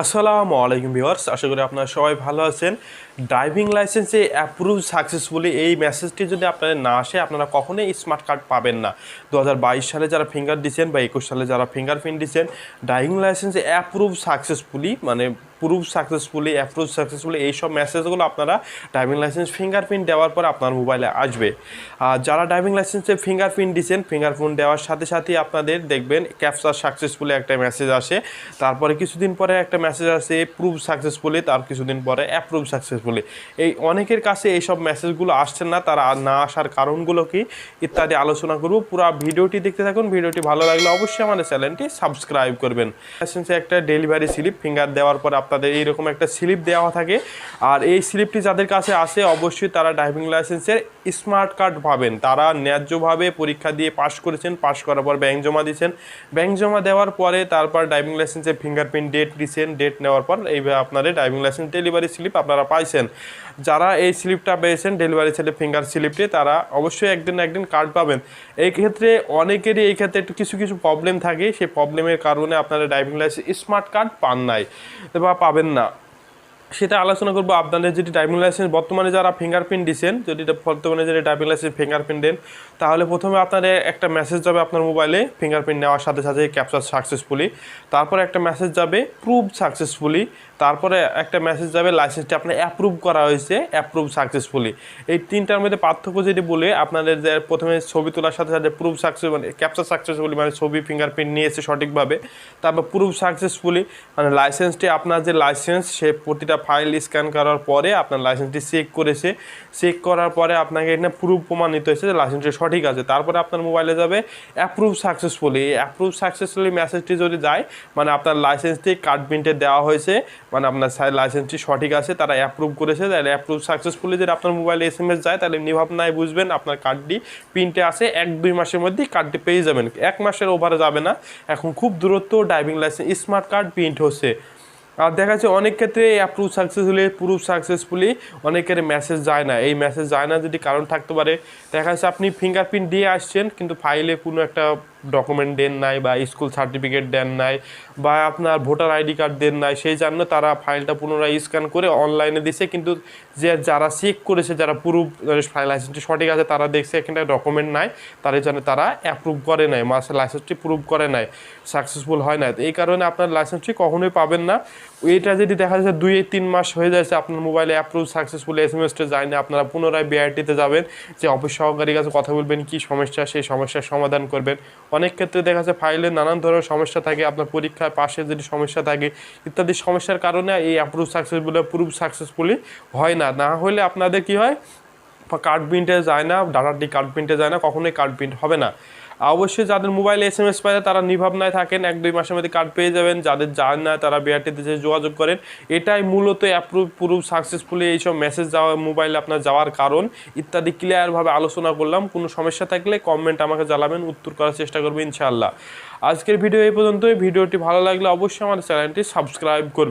আসসালামু আলাইকুম ভিউয়ার্স, আশা করি আপনারা সবাই ভালো আছেন। ড্রাইভিং লাইসেন্সে অ্যাপ্রুভ সাকসেসফুলি এই মেসেজটি যদি আপনাদের না আসে, আপনারা কখনোই স্মার্ট কার্ড পাবেন না। 2022 সালে যারা ফিঙ্গার দিচ্ছেন বা 21 সালে যারা ফিঙ্গারপ্রিন্ট দিচ্ছেন, ড্রাইভিং লাইসেন্সে অ্যাপ্রুভ সাকসেসফুলি মানে অ্যাপ্রুভ সাকসেসফুলি এইসব মেসেজগুলো আপনারা ড্রাইভিং লাইসেন্স ফিঙ্গারপ্রিন্ট দেওয়ার পর আপনার মোবাইলে আসবে। আর যারা ড্রাইভিং লাইসেন্সে ফিঙ্গারপ্রিন্ট দিচ্ছেন, ফিঙ্গারপ্রিন্ট দেওয়ার সাথে সাথে আপনাদের দেখবেন ক্যাপচার সাকসেসফুলি একটা মেসেজ আসে। তারপরে কিছুদিন পরে একটা মেসেজ আসে প্রুভ সাকসেসফুলি, তার কিছুদিন পরে অ্যাপ্রুভ সাকসেসফুলি। এই অনেকের কাছে এইসব মেসেজগুলো আসছে না, তারা না আসার কারণগুলো কি ইত্যাদি আলোচনা করব। পুরো ভিডিওটি দেখতে থাকুন। ভিডিওটি ভালো লাগলে অবশ্যই আমাদের চ্যানেলটি সাবস্ক্রাইব করবেন। লাইসেন্সে একটা ডেলিভারি স্লিপ ফিঙ্গার দেওয়ার পর আপনাদের এইরকম একটা স্লিপ দেওয়া থাকে, আর এই স্লিপটি যাদের কাছে আসে অবশ্যই তারা ড্রাইভিং লাইসেন্সের স্মার্ট কার্ড পাবেন। তারা ন্যায্যভাবে পরীক্ষা দিয়ে পাশ করেছেন, পাশ করার পর ব্যাংক জমা দিয়েছেন, ব্যাংক জমা দেওয়ার পরে তারপর ড্রাইভিং লাইসেন্সে ফিঙ্গারপ্রিন্ট ডেট দিয়েছেন, ডেট নেওয়ার পর এইভাবে আপনাদের ড্রাইভিং লাইসেন্স ডেলিভারি স্লিপ আপনারা পাইছেন। যারা এই স্লিপটা পেয়েছেন ডেলিভারি স্লিপ ফিঙ্গার স্লিপটি, তারা অবশ্যই একদিন না একদিন কার্ড পাবেন। এই ক্ষেত্রে অনেকেরই এই ক্ষেত্রে একটু কিছু প্রবলেম থাকে, সেই প্রবলেমের কারণে আপনারা ড্রাইভিং লাইসেন্স স্মার্ট কার্ড পান নাই বা পাবেন না, সেটা আলোচনা করবো। আপনাদের যদি ড্রাইভিং লাইসেন্স বর্তমানে যারা ফিঙ্গারপ্রিন্ট দিচ্ছেন, যদি বর্তমানে যদি ড্রাইভিং লাইসেন্স ফিঙ্গারপ্রিন্ট দেন, তাহলে প্রথমে আপনাদের একটা মেসেজ যাবে আপনার মোবাইলে ফিঙ্গারপ্রিন্ট নেওয়ার সাথে সাথে ক্যাপচার সাকসেসফুলি, তারপরে একটা মেসেজ যাবে প্রুভ সাকসেসফুলি, তারপরে একটা মেসেজ যাবে লাইসেন্সটি আপনার অ্যাপ্রুভ করা হয়েছে, অ্যাপ্রুভ সাকসেসফুলি। এই তিনটার মধ্যে পার্থক্য যদি বলে, আপনাদের যে প্রথমে ছবি তোলার সাথে সাথে প্রুভ সাকসেস মানে ক্যাপচার সাকসেসফুলি মানে ছবি ফিঙ্গারপ্রিন্ট নিয়েছে সঠিকভাবে, তারপর প্রুভ সাকসেসফুলি মানে লাইসেন্সটি আপনার যে লাইসেন্স সে প্রতিটা ফাইল স্ক্যান করার পরে আপনার লাইসেন্সটি চেক করেছে, চেক করার পরে আপনাকে এখানে প্রুফ প্রমাণিত হয়েছে যে লাইসেন্সটি সঠিক আছে। তারপরে আপনার মোবাইলে যাবে অ্যাপ্রুভ সাকসেসফুলি। এই অ্যাপ্রুভ সাকসেসফুলি মেসেজটি যদি যায়, মানে আপনার লাইসেন্সটি কার্ড প্রিন্টে দেওয়া হয়েছে, মানে আপনার লাইসেন্সটি সঠিক আছে, তারা অ্যাপ্রুভ করেছে, তাহলে অ্যাপ্রুভ সাকসেসফুলি যদি আপনার মোবাইলে SMS যায়, তাহলে নির্ভাবনায় বুঝবেন আপনার কার্ডটি প্রিন্টে আছে। 1-2 মাসের মধ্যেই কার্ডটি পেয়ে যাবেন, 1 মাসের ওভারে যাবে না। এখন খুব দূরত্ব driving licence smart card print হচ্ছে। আর দেখা যাচ্ছে অনেক ক্ষেত্রে অ্যাপ্রুভ সাকসেসফুলি প্রুভ সাকসেসফুলি অনেকের মেসেজ যায় না। এই মেসেজ যায় না যদি কারণ থাকতে পারে, দেখা যাচ্ছে আপনি ফিঙ্গারপ্রিন্ট দিয়ে আসছেন কিন্তু ফাইলে কোনো একটা ডকুমেন্ট দেন নাই, বা স্কুল সার্টিফিকেট দেন নাই, বা আপনার ভোটার ID কার্ড দেন নাই, সেই জন্য তারা ফাইলটা পুনরায় স্ক্যান করে অনলাইনে দিছে, কিন্তু যারা চেক করেছে, যারা প্রুফ লাইসেন্সটি সঠিক আছে, তারা দেখছে এখানে ডকুমেন্ট নাই, তার জন্য তারা অ্যাপ্রুভ করে নাই, লাইসেন্সটি প্রুভ করে নাই, সাকসেসফুল হয় না। এই কারণে আপনার লাইসেন্সটি কখনোই পাবেন না। এইটা যদি দেখা যাচ্ছে 2-3 মাস হয়ে যাচ্ছে আপনার মোবাইলে অ্যাপ্রুভ সাকসেসফুলি SMS-টা যায় না, আপনারা পুনরায় BRT-তে যাবেন, যে অফিস সহকারীর কাছে কথা বলবেন কী সমস্যা, সেই সমস্যার সমাধান করবেন। অনেক ক্ষেত্রে দেখা যাচ্ছে ফাইলে নানান ধরনের সমস্যা থাকে, আপনার পরীক্ষায় পাশে যদি সমস্যা থাকে ইত্যাদি সমস্যার কারণে এই অ্যাপ্রুভ সাকসেসফুলি প্রুভ সাকসেসফুলি হয় না। না হলে আপনাদের কি হয়, কার্ড প্রিন্টে যায় না, ডাটাটি কার্ড প্রিন্টে যায় না, কখনোই কার্ড প্রিন্ট হবে না। অবশ্যই যাদের মোবাইলে SMS পায় তারা নির্ভাবনায় থাকেন, 1-2 মাসের মধ্যে কার্ড পেয়ে যাবেন। যাদের যায় না তারা BRT-তে যোগাযোগ করেন। এটাই মূলত প্রুভ সাকসেসফুলি এইসব মেসেজ যাওয়া মোবাইলে আপনার যাওয়ার কারণ ইত্যাদি ক্লিয়ারভাবে আলোচনা করলাম। কোনো সমস্যা থাকলে কমেন্ট আমাকে জানাবেন, উত্তর করার চেষ্টা করবো ইনশাআল্লাহ। আজকের ভিডিও এই পর্যন্তই। ভিডিওটি ভালো লাগলে অবশ্যই আমার চ্যানেলটি সাবস্ক্রাইব করবেন।